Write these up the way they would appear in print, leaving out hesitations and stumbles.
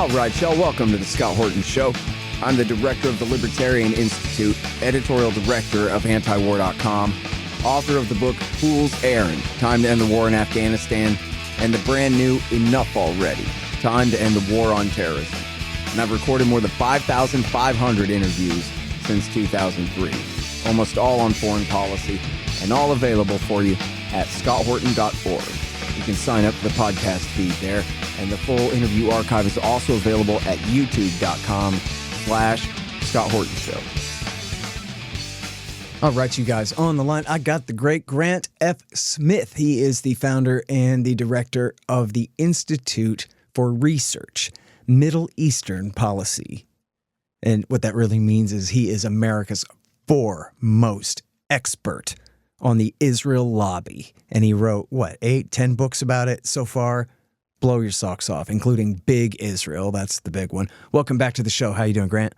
All right, y'all, welcome to the Scott Horton Show. I'm the director of the Libertarian Institute, editorial director of antiwar.com, author of the book Fool's Errand, Time to End the War in Afghanistan, and the brand new Enough Already, Time to End the War on Terrorism. And I've recorded more than 5,500 interviews since 2003, almost all on foreign policy, and all available for you at scotthorton.org. You can sign up for the podcast feed there, and the full interview archive is also available at youtube.com/Scott Horton Show. All right, you guys, on the line, I got the great Grant F. Smith. He is the founder and the director of the Institute for Research, Middle Eastern Policy. And what that really means is he is America's foremost expert on the Israel lobby. And he wrote, 8-10 books about it so far? Blow your socks off, including Big Israel. That's the big one. Welcome back to the show. How you doing, Grant?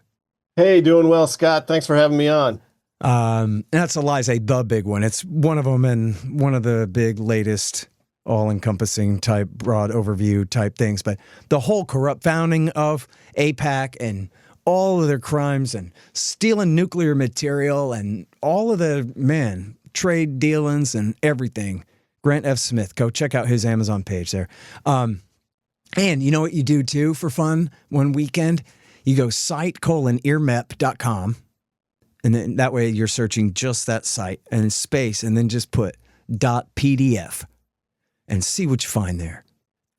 Hey, doing well, Scott. Thanks for having me on. That's a lie, say the big one. It's one of them and one of the big latest all-encompassing type broad overview type things. But the whole corrupt founding of AIPAC and all of their crimes and stealing nuclear material and all of the, trade dealings and everything. Grant F. Smith, go check out his Amazon page there. And you know what you do too for fun one weekend? You go site:/earmep.com. And then that way you're searching just that site and space and then just put .pdf and see what you find there.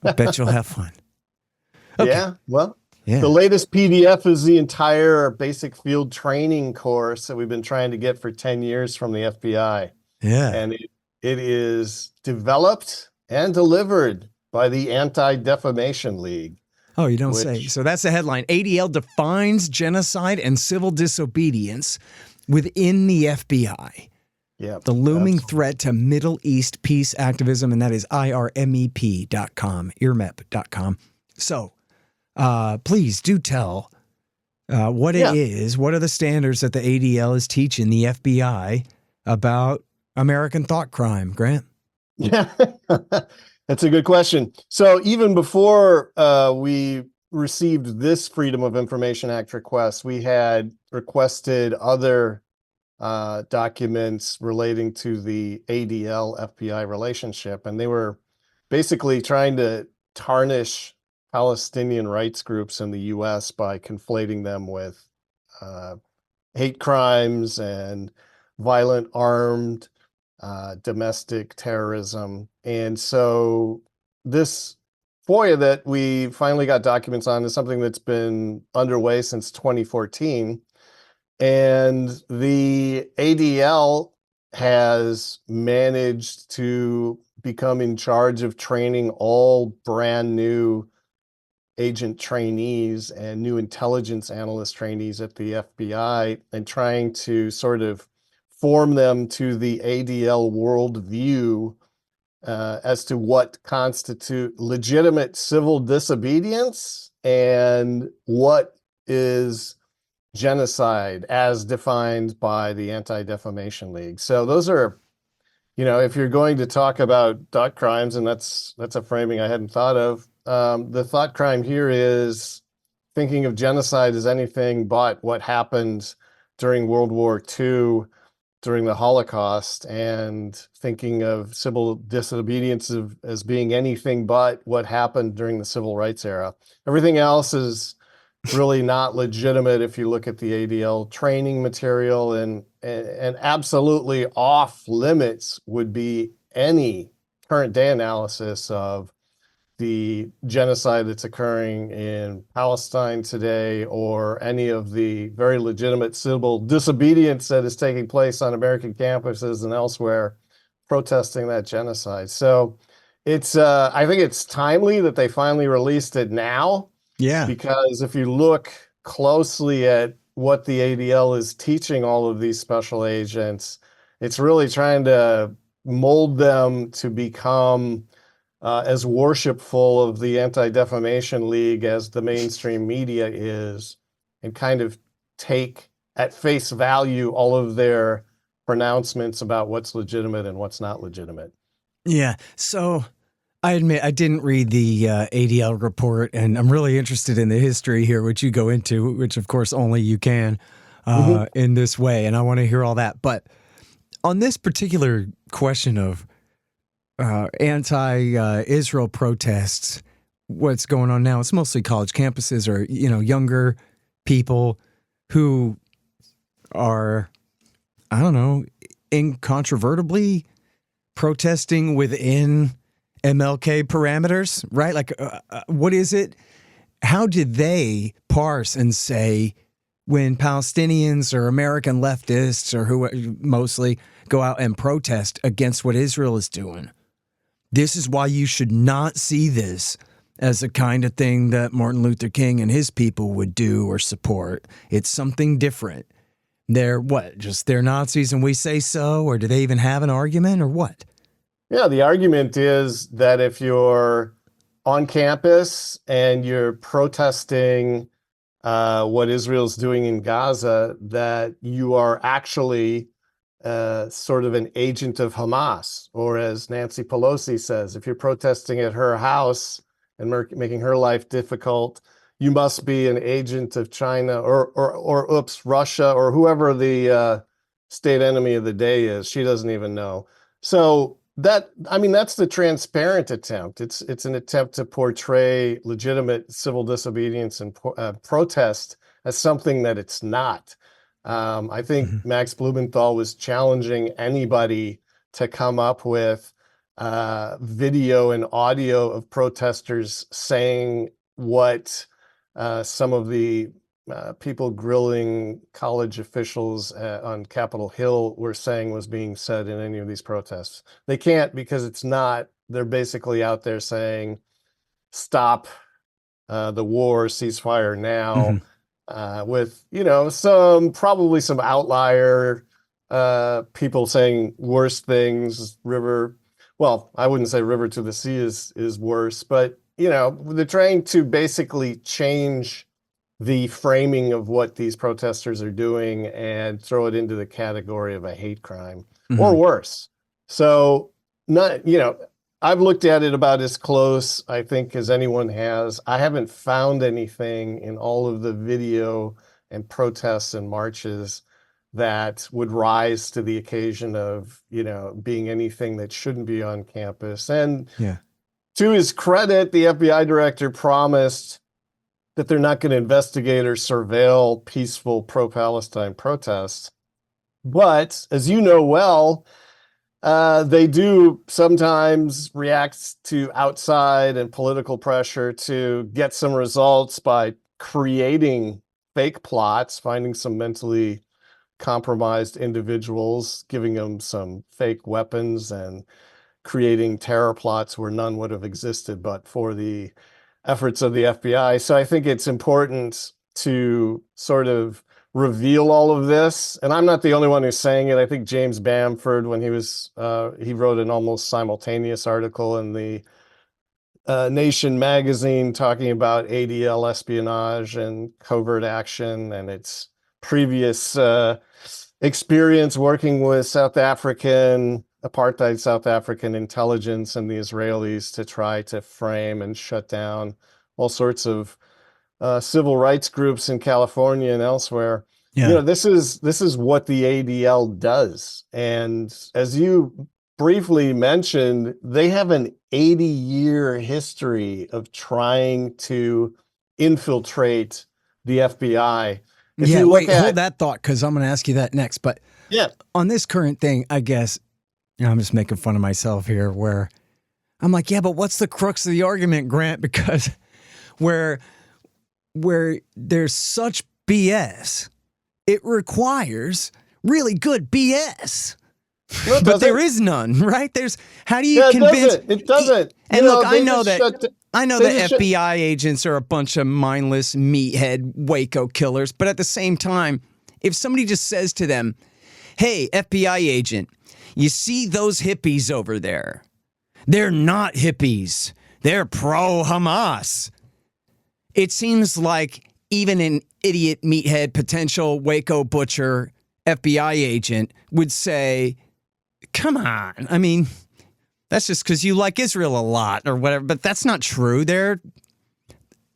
I bet you'll have fun. Okay. Yeah, the latest PDF is the entire basic field training course that we've been trying to get for 10 years from the FBI. Yeah. And it is developed and delivered by the Anti-Defamation League. Oh, you don't say. So that's the headline. ADL defines genocide and civil disobedience within the FBI. Yeah, the looming threat to Middle East peace activism, and that is IRMEP.com, earmep.com. So please do tell what it is. What are the standards that the ADL is teaching the FBI about American thought crime, Grant? Yeah, that's a good question. So even before we received this Freedom of Information Act request, we had requested other documents relating to the ADL-FBI relationship, and they were basically trying to tarnish Palestinian rights groups in the U.S. by conflating them with hate crimes and violent armed domestic terrorism. And so this FOIA that we finally got documents on is something that's been underway since 2014. And the ADL has managed to become in charge of training all brand new agent trainees and new intelligence analyst trainees at the FBI and trying to sort of form them to the ADL worldview as to what constitute legitimate civil disobedience and what is genocide as defined by the Anti-Defamation League. So those are, if you're going to talk about thought crimes, and that's a framing I hadn't thought of, the thought crime here is thinking of genocide as anything but what happened during World War II, during the Holocaust, and thinking of civil disobedience as being anything but what happened during the civil rights era. Everything else is really not legitimate if you look at the ADL training material, and absolutely off limits would be any current day analysis of the genocide that's occurring in Palestine today, or any of the very legitimate civil disobedience that is taking place on American campuses and elsewhere protesting that genocide. So it's, I think it's timely that they finally released it now. Yeah. Because if you look closely at what the ADL is teaching all of these special agents, it's really trying to mold them to become as worshipful of the Anti-Defamation League as the mainstream media is, and kind of take at face value all of their pronouncements about what's legitimate and what's not legitimate. Yeah. So I admit I didn't read the ADL report, and I'm really interested in the history here, which you go into, which of course only you can in this way, and I want to hear all that. But on this particular question of anti-Israel protests, what's going on now, it's mostly college campuses or, younger people who are, I don't know, incontrovertibly protesting within MLK parameters, right? Like, what is it? How did they parse and say when Palestinians or American leftists or who mostly go out and protest against what Israel is doing? This is why you should not see this as the kind of thing that Martin Luther King and his people would do or support. It's something different. They're what? Just they're Nazis and we say so? Or do they even have an argument or what? Yeah, the argument is that if you're on campus and you're protesting what Israel's doing in Gaza, that you are actually sort of an agent of Hamas, or as Nancy Pelosi says, if you're protesting at her house and making her life difficult, you must be an agent of China or Russia or whoever the state enemy of the day is. She doesn't even know. So that's the transparent attempt. It's an attempt to portray legitimate civil disobedience and protest as something that it's not. I think Max Blumenthal was challenging anybody to come up with video and audio of protesters saying what some of the people grilling college officials on Capitol Hill were saying was being said in any of these protests. They can't, because it's not. They're basically out there saying, stop the war, ceasefire now. With, probably some outlier people saying worse things. I wouldn't say river to the sea is worse, but, they're trying to basically change the framing of what these protesters are doing and throw it into the category of a hate crime or worse. So I've looked at it about as close, I think, as anyone has. I haven't found anything in all of the video and protests and marches that would rise to the occasion of, being anything that shouldn't be on campus. And to his credit, the FBI director promised that they're not going to investigate or surveil peaceful pro-Palestine protests. But as you know well, they do sometimes react to outside and political pressure to get some results by creating fake plots, finding some mentally compromised individuals, giving them some fake weapons, and creating terror plots where none would have existed but for the efforts of the FBI. So I think it's important to sort of reveal all of this. And I'm not the only one who's saying it. I think James Bamford, when he wrote an almost simultaneous article in the Nation magazine talking about ADL espionage and covert action and its previous experience working with apartheid South African intelligence and the Israelis to try to frame and shut down all sorts of civil rights groups in California and elsewhere. Yeah. This is what the ADL does. And as you briefly mentioned, they have an 80-year history of trying to infiltrate the FBI. Hold that thought, because I'm going to ask you that next. But yeah, on this current thing, I guess, I'm just making fun of myself here, where I'm like, yeah, but what's the crux of the argument, Grant? Because where there's such BS, it requires really good BS. No, but there is none, right? How do you convince? It doesn't. And look, I know that FBI agents are a bunch of mindless meathead Waco killers, but at the same time, if somebody just says to them, "Hey, FBI agent, you see those hippies over there? They're not hippies. They're pro-Hamas." It seems like even an idiot meathead potential Waco butcher FBI agent would say, come on. I mean, That's just because you like Israel a lot or whatever. But that's not true. They're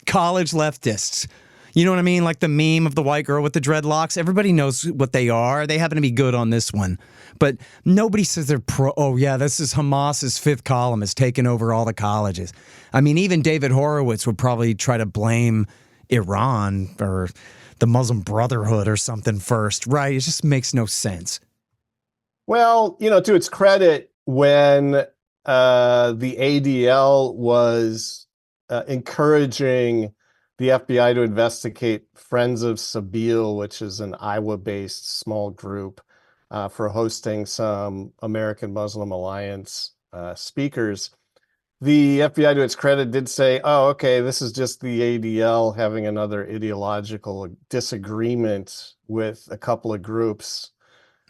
college leftists. You know what I mean? Like the meme of the white girl with the dreadlocks. Everybody knows what they are. They happen to be good on this one. But nobody says they're pro. Oh, yeah, this is Hamas's fifth column is taking over all the colleges. I mean, even David Horowitz would probably try to blame Iran or the Muslim Brotherhood or something first, right? It just makes no sense. Well, to its credit, when the ADL was encouraging the FBI to investigate Friends of Sabeel, which is an Iowa-based small group for hosting some American Muslim Alliance speakers, the FBI, to its credit, did say, oh, okay, this is just the ADL having another ideological disagreement with a couple of groups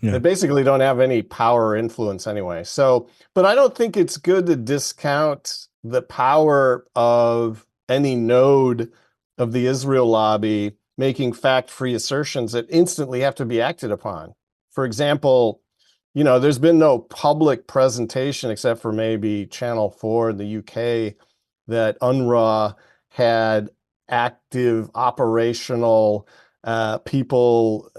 that basically don't have any power or influence anyway. So, but I don't think it's good to discount the power of any node of the Israel lobby making fact-free assertions that instantly have to be acted upon. For example, there's been no public presentation except for maybe Channel 4 in the UK that UNRWA had active operational people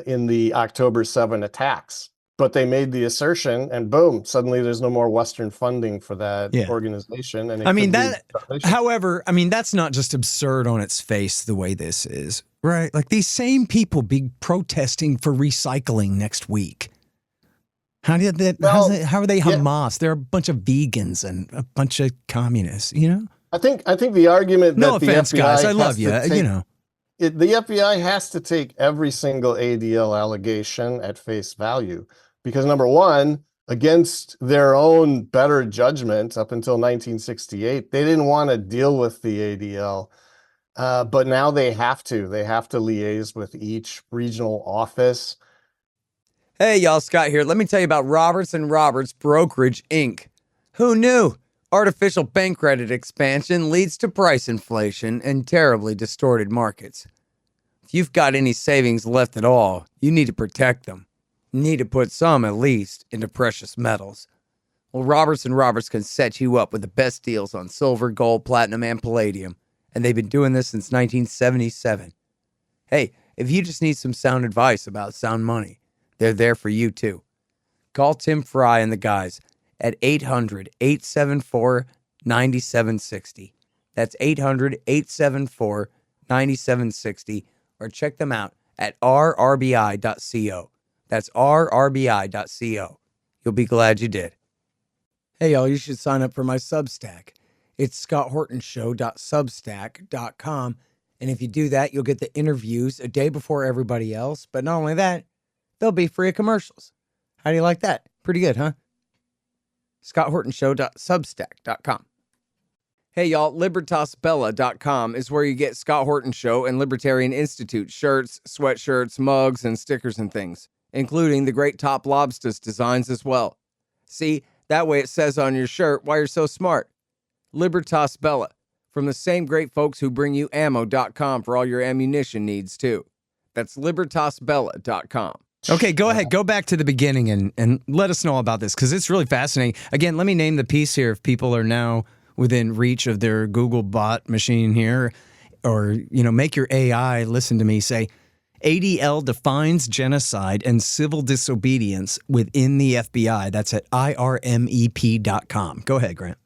in the October 7 attacks. But they made the assertion and boom, suddenly there's no more Western funding for that organization. And however, that's not just absurd on its face the way this is, right? Like these same people be protesting for recycling next week. How are they Hamas? They're a bunch of vegans and a bunch of communists, I think the argument no that offense, the FBI guys, I love you, the FBI has to take every single ADL allegation at face value because number one, against their own better judgment up until 1968, they didn't want to deal with the ADL. But now they have to liaise with each regional office. Hey, y'all, Scott here. Let me tell you about Roberts and Roberts Brokerage, Inc. Who knew? Artificial bank credit expansion leads to price inflation and terribly distorted markets. If you've got any savings left at all, you need to protect them. You need to put some, at least, into precious metals. Well, Roberts and Roberts can set you up with the best deals on silver, gold, platinum, and palladium, and they've been doing this since 1977. Hey, if you just need some sound advice about sound money, they're there for you, too. Call Tim Fry and the guys at 800-874-9760. That's 800-874-9760. Or check them out at rrbi.co. That's rrbi.co. You'll be glad you did. Hey, y'all, you should sign up for my Substack. It's scotthortonshow.substack.com. And if you do that, you'll get the interviews a day before everybody else. But not only that, they'll be free of commercials. How do you like that? Pretty good, huh? scotthortonshow.substack.com. Hey, y'all, libertasbella.com is where you get Scott Horton Show and Libertarian Institute shirts, sweatshirts, mugs, and stickers and things, including the great Top Lobsters designs as well. See, that way it says on your shirt why you're so smart. Libertas Bella, from the same great folks who bring you ammo.com for all your ammunition needs, too. That's libertasbella.com. Okay, go ahead. Go back to the beginning and let us know about this because it's really fascinating. Again, let me name the piece here if people are now within reach of their Google bot machine here, or, make your AI listen to me say, ADL defines genocide and civil disobedience within the FBI. That's at irmep.com. Go ahead, Grant.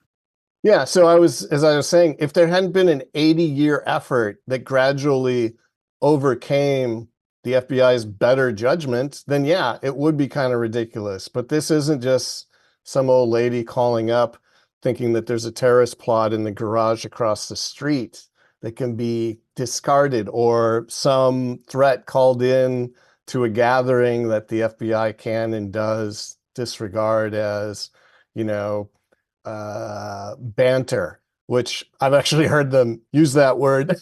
Yeah, so as I was saying, if there hadn't been an 80-year effort that gradually overcame the FBI's better judgment, then yeah, it would be kind of ridiculous. But this isn't just some old lady calling up thinking that there's a terrorist plot in the garage across the street that can be discarded, or some threat called in to a gathering that the FBI can and does disregard as, banter, which I've actually heard them use that word.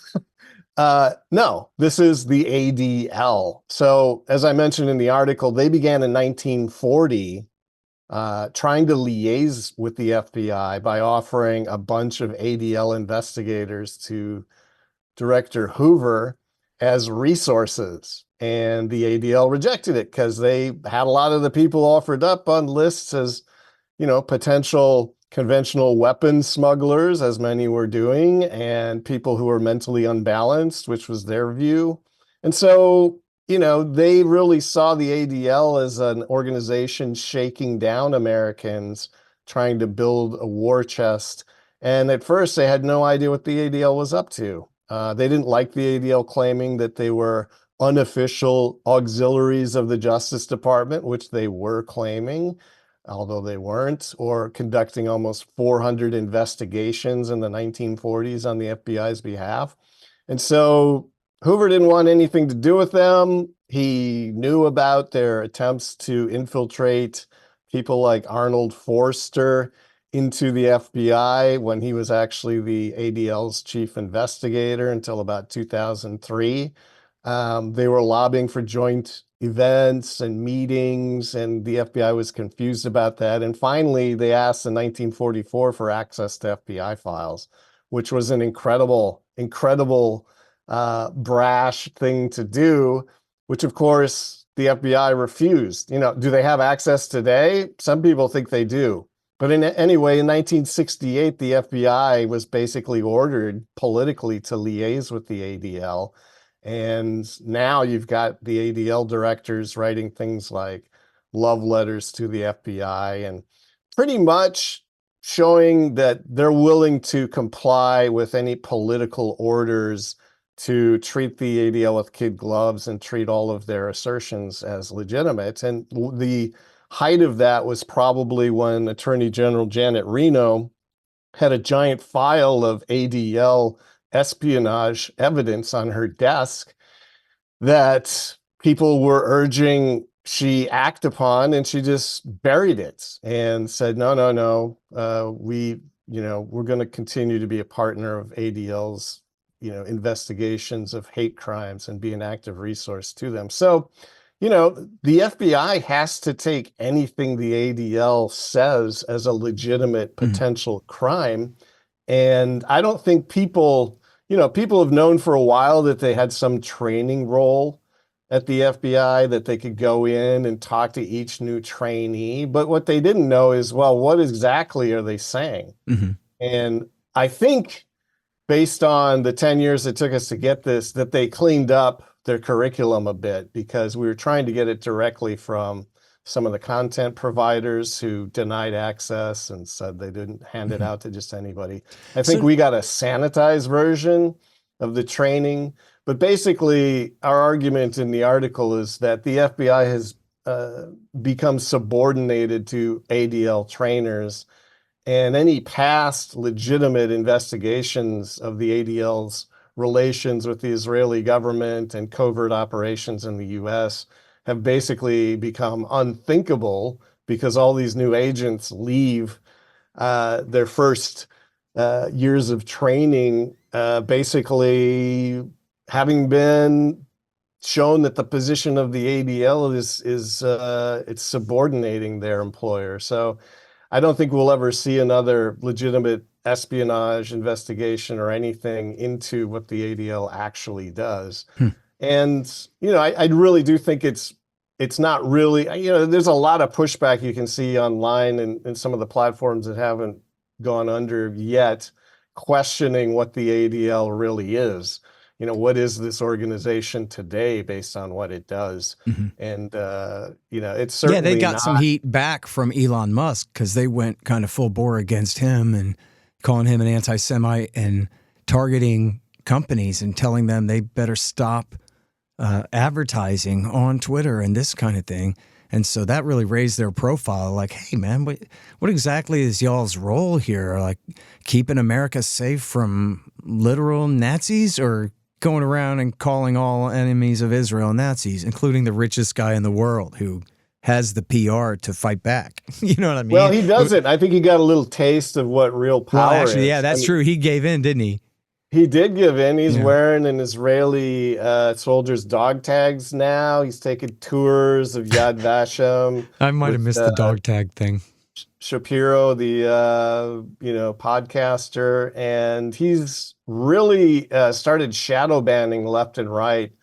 No, this is the ADL. So as I mentioned in the article, they began in 1940 trying to liaise with the FBI by offering a bunch of ADL investigators to Director Hoover as resources. And the ADL rejected it because they had a lot of the people offered up on lists as, potential conventional weapons smugglers, as many were doing, and people who were mentally unbalanced, which was their view. And so, they really saw the ADL as an organization shaking down Americans, trying to build a war chest. And at first, they had no idea what the ADL was up to. They didn't like the ADL claiming that they were unofficial auxiliaries of the Justice Department, which they were claiming, although they weren't, or conducting almost 400 investigations in the 1940s on the FBI's behalf. And so Hoover didn't want anything to do with them. He knew about their attempts to infiltrate people like Arnold Forster into the FBI when he was actually the ADL's chief investigator until about 2003. They were lobbying for joint events and meetings, and the FBI was confused about that. And finally, they asked in 1944 for access to FBI files, which was an incredible brash thing to do, which of course the FBI refused. Do they have access today? Some people think they do. But anyway, in 1968, the FBI was basically ordered politically to liaise with the ADL. And now you've got the ADL directors writing things like love letters to the FBI and pretty much showing that they're willing to comply with any political orders to treat the ADL with kid gloves and treat all of their assertions as legitimate. And the height of that was probably when Attorney General Janet Reno had a giant file of ADL espionage evidence on her desk that people were urging she act upon, and she just buried it and said, no, we're going to continue to be a partner of ADL's, investigations of hate crimes and be an active resource to them. So, the FBI has to take anything the ADL says as a legitimate potential crime. And I don't think people have known for a while that they had some training role at the FBI, that they could go in and talk to each new trainee. But what they didn't know is, well, what exactly are they saying? And I think based on the 10 years it took us to get this, that they cleaned up their curriculum a bit, because we were trying to get it directly from some of the content providers who denied access and said they didn't hand it out to just anybody. I think we got a sanitized version of the training, but basically our argument in the article is that the FBI has become subordinated to ADL trainers, and any past legitimate investigations of the ADL's relations with the Israeli government and covert operations in the US have basically become unthinkable, because all these new agents leave their first years of training basically having been shown that the position of the ADL is it's subordinating their employer. So I don't think we'll ever see another legitimate espionage investigation or anything into what the ADL actually does. And, I really do think it's not really, there's a lot of pushback you can see online and some of the platforms that haven't gone under yet, questioning what the ADL really is. What is this organization today based on what it does? And, it's certainly they got not some heat back from Elon Musk, because they went kind of full bore against him and calling him an anti-Semite and targeting companies and telling them they better stop advertising on Twitter and this kind of thing. And so that really raised their profile. Like, hey, man, what exactly is y'all's role here? Like, keeping America safe from literal Nazis, or going around and calling all enemies of Israel Nazis, including the richest guy in the world who has the PR to fight back? You know what I mean? Well, he doesn't. I think he got a little taste of what real power is. Yeah, that's true. He gave in, didn't he? He did give in. He's wearing an Israeli soldier's dog tags now. He's taking tours of Yad Vashem. I might have missed the dog tag thing. Shapiro, the podcaster, and he's really started shadow banning left and right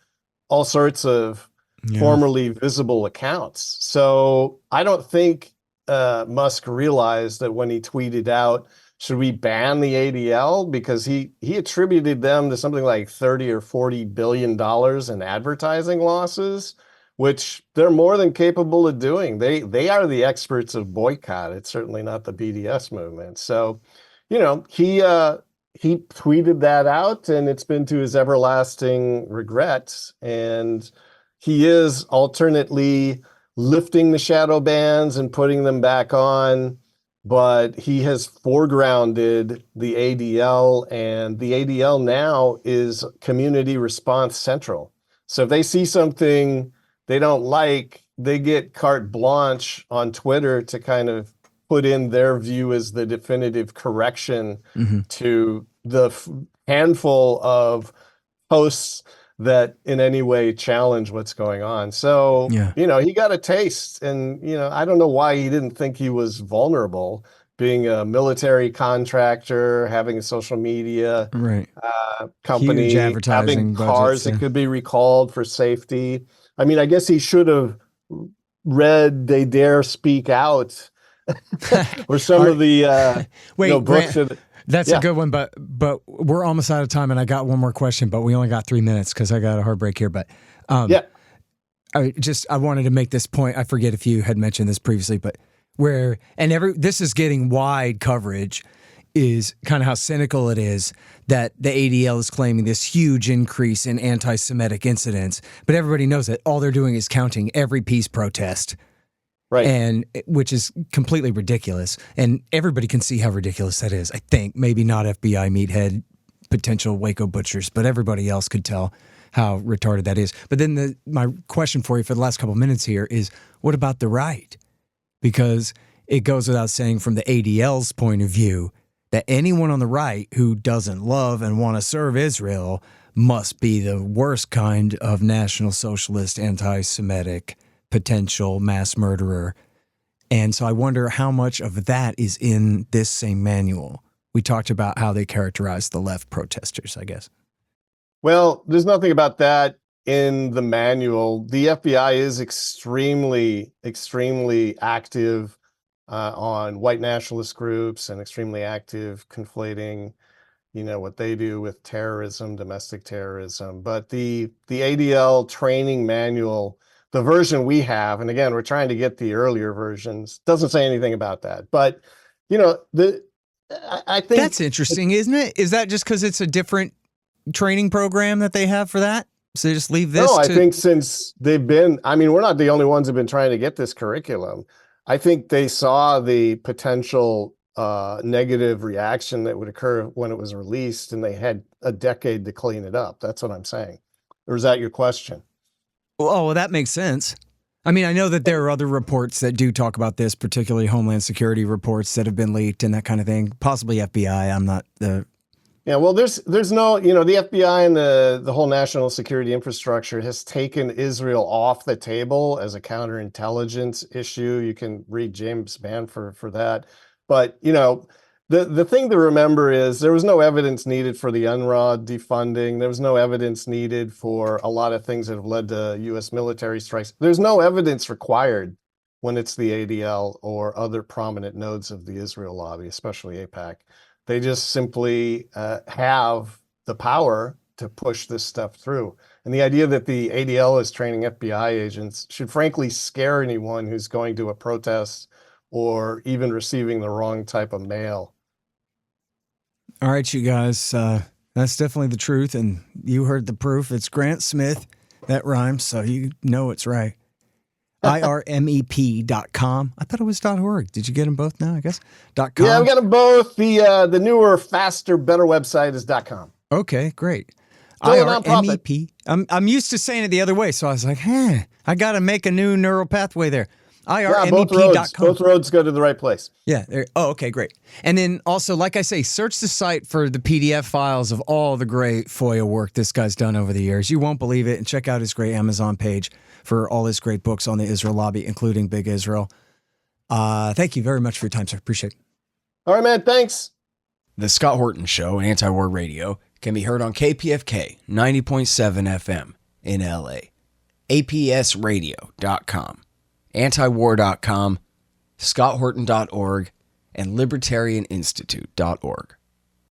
all sorts of formerly visible accounts. So I don't think Musk realized that when he tweeted out, should we ban the ADL? Because he attributed them to something like 30 or 40 billion dollars in advertising losses, which they're more than capable of doing. They are the experts of boycott. It's certainly not the BDS movement. So, he tweeted that out, and it's been to his everlasting regret. And he is alternately lifting the shadow bans and putting them back on, but he has foregrounded the ADL, and the ADL now is community response central. So if they see something they don't like, they get carte blanche on Twitter to kind of put in their view as the definitive correction to the handful of posts that in any way challenge what's going on. So, he got a taste, and, I don't know why he didn't think he was vulnerable, being a military contractor, having a social media company, huge advertising having cars that could be recalled for safety. I mean, I guess he should have read They Dare Speak Out or some of the books. That's a good one, but we're almost out of time, and I got one more question, but we only got 3 minutes because I got a hard break here. But I wanted to make this point. I forget if you had mentioned this previously, but this is getting wide coverage, is kind of how cynical it is that the ADL is claiming this huge increase in anti-Semitic incidents, but everybody knows that all they're doing is counting every peace protest. Right. And which is completely ridiculous. And everybody can see how ridiculous that is. I think maybe not FBI meathead potential Waco butchers, but everybody else could tell how retarded that is. But then my question for you for the last couple of minutes here is, what about the right? Because it goes without saying from the ADL's point of view that anyone on the right who doesn't love and want to serve Israel must be the worst kind of National Socialist, anti-Semitic, potential mass murderer. And so I wonder how much of that is in this same manual. We talked about how they characterize the left protesters, I guess. Well, there's nothing about that in the manual. The FBI is extremely, extremely active on white nationalist groups, and extremely active conflating, what they do with terrorism, domestic terrorism. But the ADL training manual, the version we have, and again, we're trying to get the earlier versions, doesn't say anything about that. But, I think that's interesting, isn't it? Is that just because it's a different training program that they have for that? So they just leave this? No, I think since they've been, we're not the only ones who've been trying to get this curriculum. I think they saw the potential negative reaction that would occur when it was released, and they had a decade to clean it up. That's what I'm saying. Or is that your question? Oh, well, that makes sense. I know that there are other reports that do talk about this, particularly Homeland Security reports that have been leaked and that kind of thing. Possibly FBI. I'm not the... Yeah, well, there's no, the FBI and the whole national security infrastructure has taken Israel off the table as a counterintelligence issue. You can read James Manford for that. But, the thing to remember is there was no evidence needed for the UNRWA defunding. There was no evidence needed for a lot of things that have led to U.S. military strikes. There's no evidence required when it's the ADL or other prominent nodes of the Israel lobby, especially AIPAC. They just simply have the power to push this stuff through. And the idea that the ADL is training FBI agents should frankly scare anyone who's going to a protest or even receiving the wrong type of mail. All right, you guys, that's definitely the truth. And you heard the proof. It's Grant Smith. That rhymes, so you know it's right. IRMEP.com. I thought it was .org. Did you get them both now, I guess? .com? Yeah, we got them both. The newer, faster, better website is .com. Okay, great. Still IRMEP. I'm used to saying it the other way, so I was like, I got to make a new neural pathway there. IRMEP.com. Both roads go to the right place. Yeah. Okay, great. And then also, like I say, search the site for the PDF files of all the great FOIA work this guy's done over the years. You won't believe it. And check out his great Amazon page for all his great books on the Israel lobby, including Big Israel. Thank you very much for your time, sir. Appreciate it. All right, man. Thanks. The Scott Horton Show, Anti-War Radio, can be heard on KPFK 90.7 FM in LA, APSradio.com, antiwar.com, scotthorton.org, and libertarianinstitute.org.